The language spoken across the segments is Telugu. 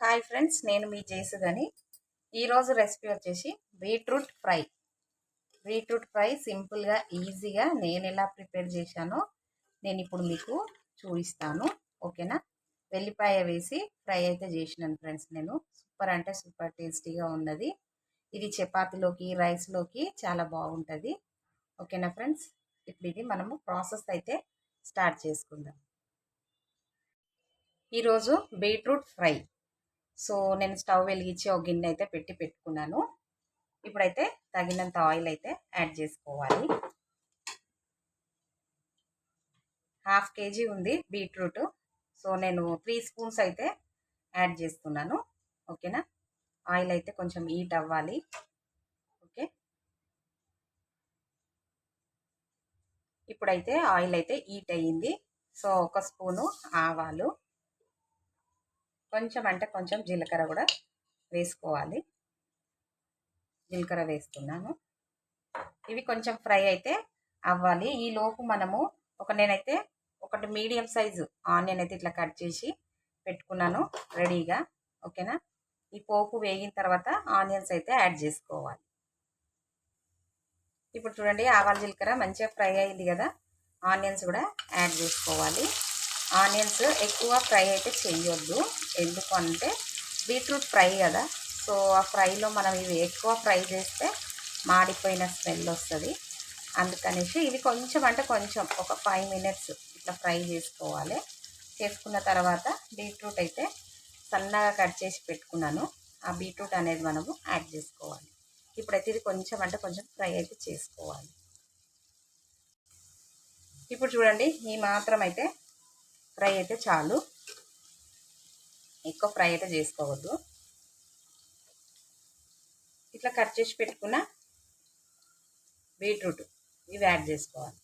హాయ్ ఫ్రెండ్స్, నేను మీ జేసుగని. ఈరోజు రెసిపీ వచ్చేసి బీట్రూట్ ఫ్రై సింపుల్గా ఈజీగా నేను ఎలా ప్రిపేర్ చేశానో నేను ఇప్పుడు మీకు చూపిస్తాను. ఓకేనా? వెల్లిపాయ వేసి ఫ్రై అయితే చేసినాను ఫ్రెండ్స్. నేను సూపర్ అంటే సూపర్ టేస్టీగా ఉన్నది. ఇది చపాతీలోకి రైస్లోకి చాలా బాగుంటుంది. ఓకేనా ఫ్రెండ్స్? ఇప్పుడు ఇది మనము ప్రాసెస్ అయితే స్టార్ట్ చేసుకుందాం. ఈరోజు బీట్రూట్ ఫ్రై. సో నేను స్టవ్ వెలిగించి ఒక గిన్నె అయితే పెట్టుకున్నాను. ఇప్పుడైతే తగినంత ఆయిల్ అయితే యాడ్ చేసుకోవాలి. 1/2 kg ఉంది బీట్రూట్. సో నేను 3 స్పూన్స్ అయితే యాడ్ చేస్తున్నాను. ఓకేనా? ఆయిల్ అయితే కొంచెం హీట్ అవ్వాలి. ఓకే, ఇప్పుడైతే ఆయిల్ అయితే హీట్ అయ్యింది. సో 1 స్పూను ఆవాలు, కొంచెం అంటే కొంచెం జీలకర్ర కూడా వేసుకోవాలి. జీలకర్ర వేస్తున్నాను. ఇవి కొంచెం ఫ్రై అయితే అవ్వాలి. ఈ లోపు మనము నేనైతే ఒకటి మీడియం సైజు ఆనియన్ అయితే ఇట్లా కట్ చేసి పెట్టుకున్నాను రెడీగా. ఓకేనా? ఈ పోపు వేగిన తర్వాత ఆనియన్స్ అయితే యాడ్ చేసుకోవాలి. ఇప్పుడు చూడండి, ఆవాలు జీలకర్ర మంచిగా ఫ్రై అయింది కదా. ఆనియన్స్ కూడా యాడ్ చేసుకోవాలి. ఆనియన్స్ ఎక్కువ ఫ్రై అయితే చేయొద్దు, ఎందుకు అంటే బీట్రూట్ ఫ్రై కదా. సో ఆ ఫ్రైలో మనం ఇవి ఎక్కువ ఫ్రై చేస్తే మాడిపోయిన స్మెల్ వస్తుంది. అందుకనేసి ఇవి కొంచెం అంటే కొంచెం ఒక 5 మినిట్స్ ఇట్లా ఫ్రై చేసుకోవాలి. చేసుకున్న తర్వాత బీట్రూట్ అయితే సన్నగా కట్ చేసి పెట్టుకున్నాను. ఆ బీట్రూట్ అనేది మనము యాడ్ చేసుకోవాలి. ఇప్పుడైతే ఇది కొంచెం అంటే కొంచెం ఫ్రై అయితే చేసుకోవాలి. ఇప్పుడు చూడండి, ఈ మాత్రం అయితే ఫ్రై అయితే చాలు, ఎక్కువ ఫ్రై అయితే చేసుకోవద్దు. ఇట్లా కట్ చేసి పెట్టుకున్న బీట్రూట్ ఇవి యాడ్ చేసుకోవాలి.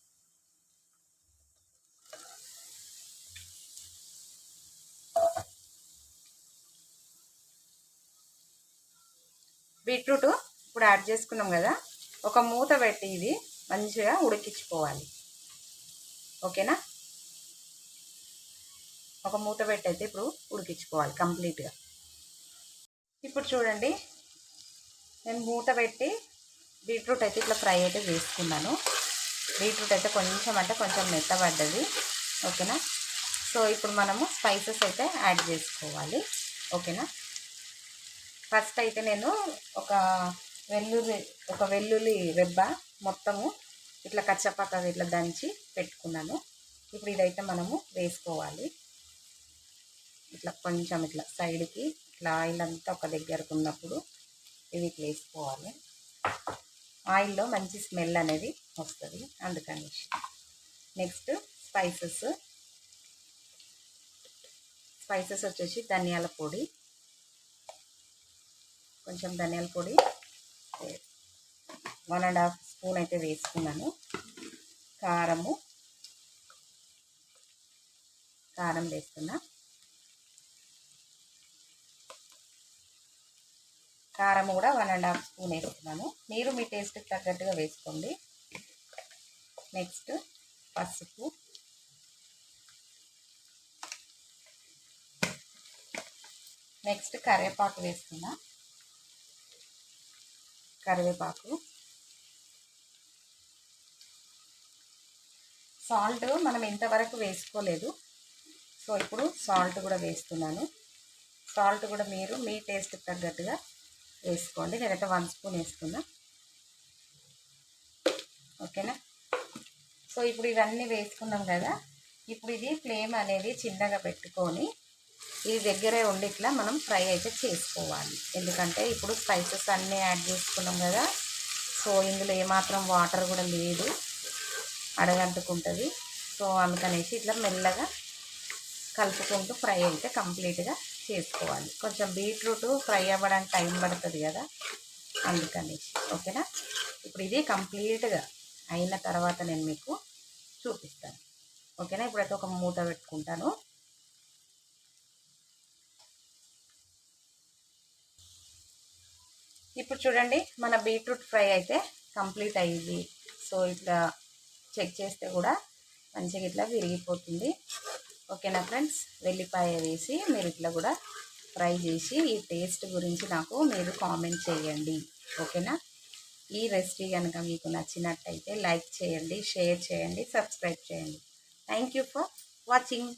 బీట్రూట్ ఇప్పుడు యాడ్ చేసుకున్నాం కదా, ఒక మూత పెట్టి ఇది మంచిగా ఉడికించుకోవాలి. ఓకేనా? ఒక మూత పెట్టి అయితే ఇప్పుడు ఉడికించుకోవాలి కంప్లీట్గా. ఇప్పుడు చూడండి, నేను మూత పెట్టి బీట్రూట్ అయితే ఇట్లా ఫ్రై అయితే చేసుకున్నాను. బీట్రూట్ అయితే కొంచెం అంటే కొంచెం మెత్తబడ్డది. ఓకేనా? సో ఇప్పుడు మనము స్పైసెస్ అయితే యాడ్ చేసుకోవాలి. ఓకేనా? ఫస్ట్ అయితే నేను ఒక వెల్లుల్లి రెబ్బ మొత్తము ఇట్లా కచ్చపక్కగా ఇట్లా దంచి పెట్టుకున్నాను. ఇప్పుడు ఇదైతే మనము వేసుకోవాలి. ఇట్లా కొంచెం ఇట్లా సైడ్కి ఇట్లా ఆయిల్ అంతా ఒక దగ్గరకు ఉన్నప్పుడు ఇవి ఇట్లా వేసుకోవాలి. ఆయిల్లో మంచి స్మెల్ అనేది వస్తుంది, అందుకని. నెక్స్ట్ స్పైసెస్ వచ్చేసి ధనియాల పొడి, కొంచెం ధనియాల పొడి 1.5 స్పూన్ అయితే వేసుకున్నాను. కారం వేస్తున్నా. కారం కూడా 1.5 స్పూన్ వేస్తున్నాను. మీరు మీ టేస్ట్కి తగ్గట్టుగా వేసుకోండి. నెక్స్ట్ పసుపు, నెక్స్ట్ కరివేపాకు వేస్తున్నా. కరివేపాకు, సాల్ట్ మనం ఇంతవరకు వేసుకోలేదు, సో ఇప్పుడు సాల్ట్ కూడా వేస్తున్నాను. సాల్ట్ కూడా మీరు మీ టేస్ట్కి తగ్గట్టుగా వేసుకోండి. నేనైతే 1 స్పూన్ వేస్తున్నా. ఓకేనా? సో ఇప్పుడు ఇవన్నీ వేసుకున్నాం కదా. ఇప్పుడు ఇది ఫ్లేమ్ అనేది చిన్నగా పెట్టుకొని ఇది దగ్గరే ఉండి ఇట్లా మనం ఫ్రై అయితే చేసుకోవాలి. ఎందుకంటే ఇప్పుడు స్పైసెస్ అన్నీ యాడ్ చేసుకున్నాం కదా. సో ఇందులో ఏమాత్రం వాటర్ కూడా లేదు, అడగంటుకుంటుంది. సో అందుకనేసి ఇట్లా మెల్లగా కలుపుకుంటూ ఫ్రై అయితే కంప్లీట్గా చేసుకోవాలి. కొంచెం బీట్రూట్ ఫ్రై అవ్వడానికి టైం పడుతుంది కదా, అందుకనేసి. ఓకేనా? ఇప్పుడు ఇది కంప్లీట్గా అయిన తర్వాత నేను మీకు చూపిస్తాను. ఓకేనా? ఇప్పుడైతే ఒక మూత పెట్టుకుంటాను. ఇప్పుడు చూడండి, మన బీట్రూట్ ఫ్రై అయితే కంప్లీట్ అయ్యింది. సో ఇట్లా చెక్ చేస్తే కూడా మంచిగా ఇట్లా విరిగిపోతుంది. ఓకేనా ఫ్రెండ్స్? వెల్లిపాయ వేసి మీరు ఇట్లా కూడా ఫ్రై చేసి ఈ టేస్ట్ గురించి నాకు మీరు కామెంట్ చేయండి. ఓకేనా? ఈ రెసిపీ కనుక మీకు నచ్చినట్టయితే లైక్ చేయండి, షేర్ చేయండి, సబ్స్క్రైబ్ చేయండి. Thank you for watching.